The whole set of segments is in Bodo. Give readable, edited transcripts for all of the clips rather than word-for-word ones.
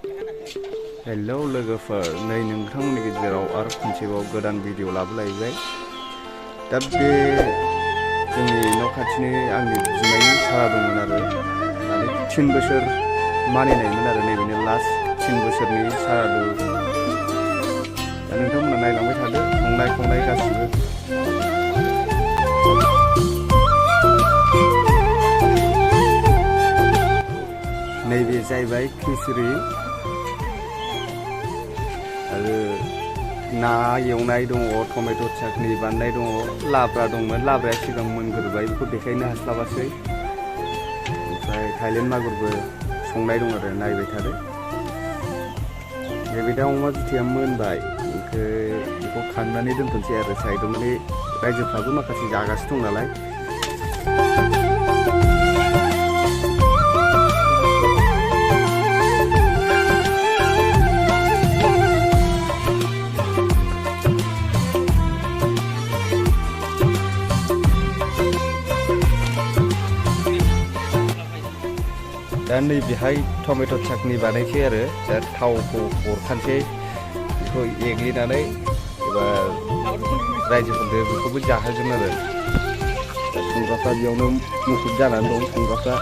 हेलौ लोगोफोर, नै नोंथांमोननि गेजेराव आरो खनसेबाव गोदान भिडिअ लाबोलायबाय। दा बे जोंनि न' खाथिनि आंनि बिमायनि सारादुमोन आरो माने 3 बोसोर मानिनायमोन आरो नैबेनो लास्ट 3 बोसोरनि सारादु। दा नोंथांमोना नायलांबाय थादो, संनाय खावनाय गासिबो। नैबे जाहैबाय खिचुरि आरो ना एवनाय दङ, टमेट' चाटनि बानायनाय दङ, लाब्रा दंमोन, लाब्राया सिगां मोनग्रोबाय, बेखौ देखायनो हास्लाबासै। ओमफ्राय थाइलेण्ड मागुरबो संनाय दं आरो नायबाय थादो। नैबे दा अमा बिथैया मोनबाय, बेखौ खांनानै दोनथ'नोसै आरो साइडआव, माने रायजोफ्राबो माखासे जागासिनो दं नालाय। दा नैबेहाय टमेट' चाटनि बानायसै आरो दा थावखौ हरखानोसै, बेखौ एग्लिनानै एबार रायजोफोरनो बेखौबो जाहोगोन आरो। दा संग्राफ्रा बेयावनो मुखुब जानानै दं, संग्राफ्रा।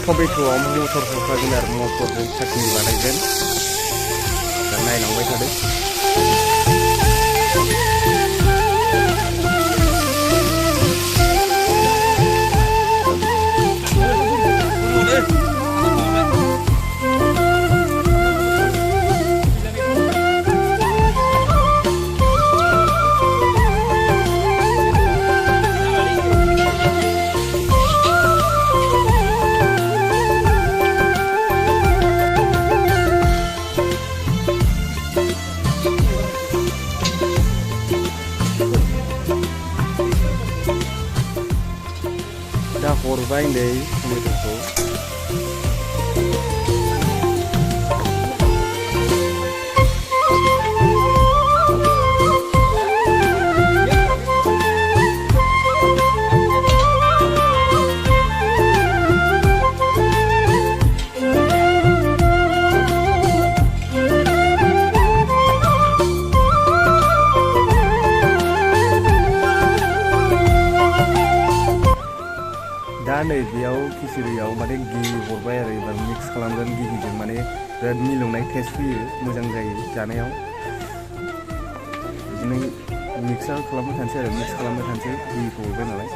टमेट'आव मटर होफागोन आरो मटरजों चाटनि बानायगोन। दा नायलांबाय थादो। दा हरबाय नै टमेट'खौ। दा नै बेयाव खिचुरियाव माने घि हरबाय आरो एबार मिक्स खालामगोन घिजों, माने बिराद मिलौनाय टेस्ट फैयो, मोजां जायो जानायाव। बिदिनो मिक्सार खालामबाय थानोसै आरो मिक्स खालामबाय थानोसै, घिखौ हरबाय नालाय।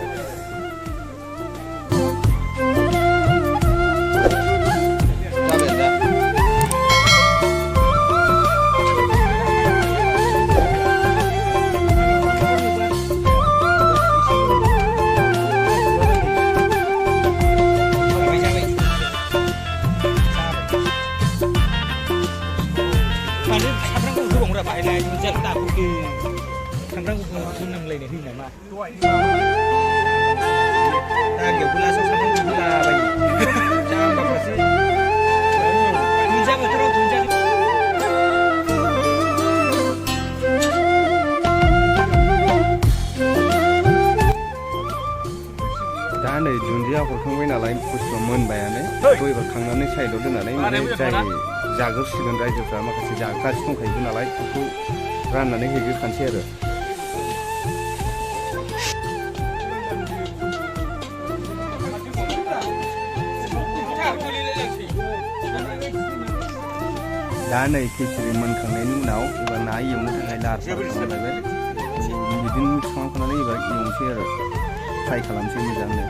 này chắc ta cũng kỳ thằng răng cũng nằm lên để hình này mà ta kiểu cũng là sao sao cũng là vậy cha bọc là gì mình ra mà tôi không ra दा नै दुन्दिया हरखांबाय नालाय बुस्थुआ मोनबायानो, बेखौ एबार खांनानै साइडआव दोननानै माने जाय जाग्रोसिगोन रायजोफ्रा माखासे जागासिनो दंखायो नालाय, बेखौ राननानै हैग्रोखानोसै आरो। दा नै खिचुरि मोनखांनायनि उनाव एबार ना एवनो थाखाय लाहार फाहार खालामलायबाय। बिदिनो मिक्स खालामखांनानै एबार एवनोसै आरो, फ्राय खालामसै मोजांनो।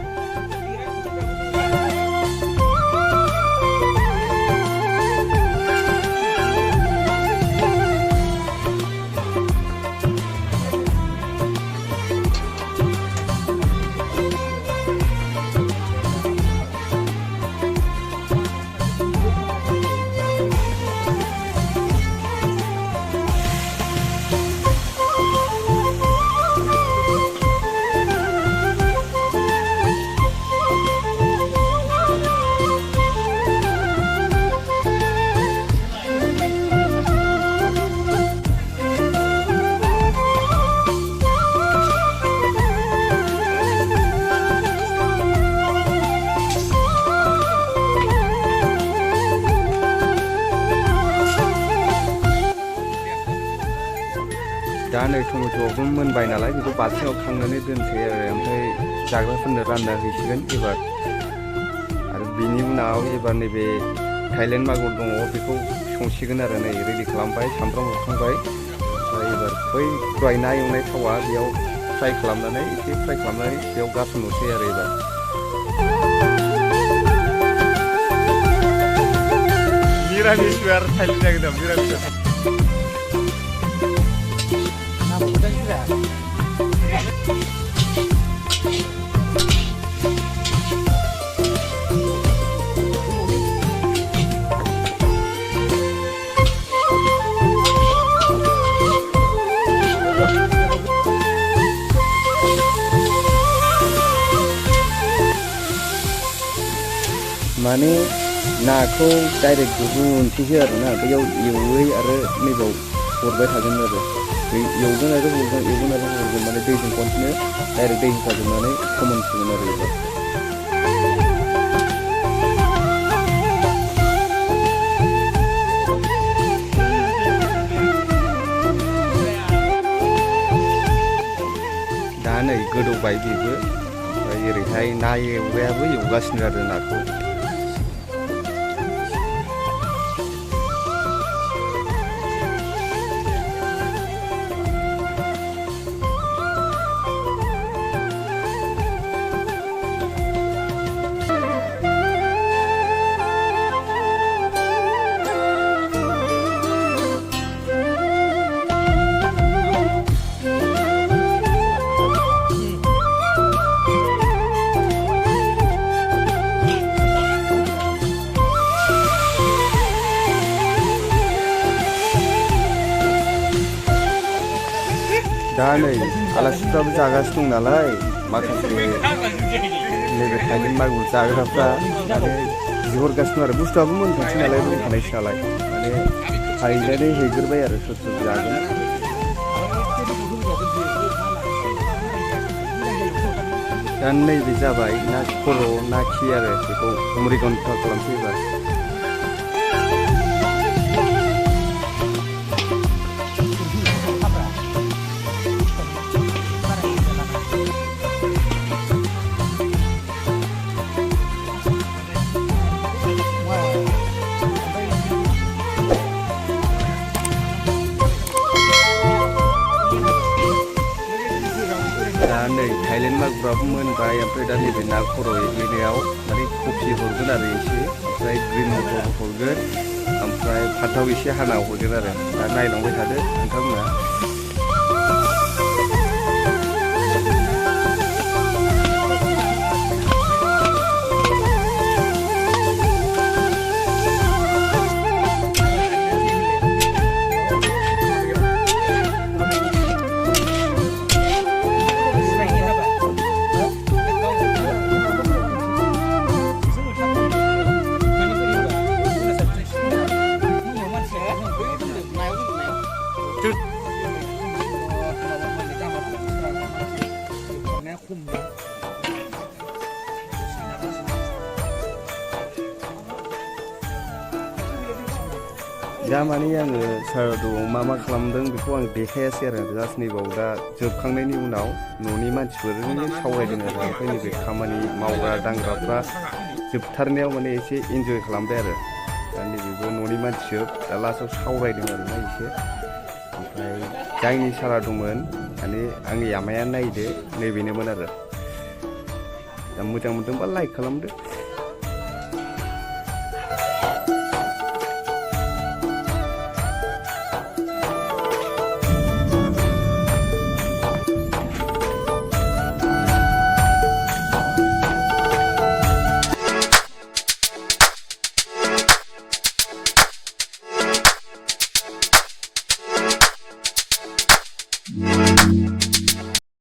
दा नै टमेट'आबो मोनबाय नालाय बेखौ बाल्थिङाव खांनानै दोनसै आरो ओमफ्राय जाग्राफोरनो रानना हैसिगोन एबार आरो बिनि उनाव एबार नैबे थाइलेण्ड मागुर दङ बेखौ संसिगोन आरो नै रेडि खालामबाय सामब्राम हरखांबाय ओमफ्राय एबार बै दहाय ना एवनाय थावा बेयाव फ्राय खालामनानै एसे फ्राय खालामनानै बेयाव गारसननोसै आरो एबार मिरामिस आरो थाइलेण्ड जागोन दा मिरामिस माने नाखौ डाइरेक्ट गुबुनसैसो आरो ना बैयाव एवै आरो नैबाव हरबाय थागोन आरो एवगोन आरो हरगोन माने दैजों खनसेनो डाइरेक्ट दै होखाजोबनानै फोमोनसिगोन आरो एबार दा नै गोदौबाय बेबो ओमफ्राय ओरैहाय ना एवग्रायाबो एवगासिनो आरो नाखौ दा नै आलासिफ्राबो जागासिनो दं नालाय माखासे नैबे थाइलेण्ड मागुर जाग्राफ्रा माने बिहरगासिनो आरो बुस्थुआबो मोनखानोसै नालाय रुखानायसो नालाय माने हायनानै हैग्रोबाय आरो सोर सोर जागोन दा नैबे जाबाय ना खर' ना खि आरो बेखौ हमरिगन्था खालामसै एबार नै थाइलेण्ड मागुराबो मोनबाय ओमफ्राय दा नैबे ना खर' एग्लिनायाव माने कफि हरगोन आरो एसे ओमफ्राय ग्रिन मटर हरगोन ओमफ्राय फान्थाव एसे हाना हरगोन आरो दा नायलांबाय थादो नोंथांमोना दा माने आङो सारादुआव मा खालामदों बेखौ आं देखायासै आरो जास्ट नैबाव दा जोबखांनायनि उनाव न'नि मानसिफोरजों सावरायदों आरो ओमफ्राय नैबे खामानि मावग्रा दांग्राफ्रा जोबथारनायाव माने एसे इन्जय खालामबाय आरो दा नैबेबो न'नि मानसिजोब दा लास्टआव सावरायदों आरोना एसे ओमफ्राय जायनि सारादुमोन माने आंनि आमाया नायदो नैबेनोमोन आरो दा मोजां मोनदोंबा लाइक खालामदो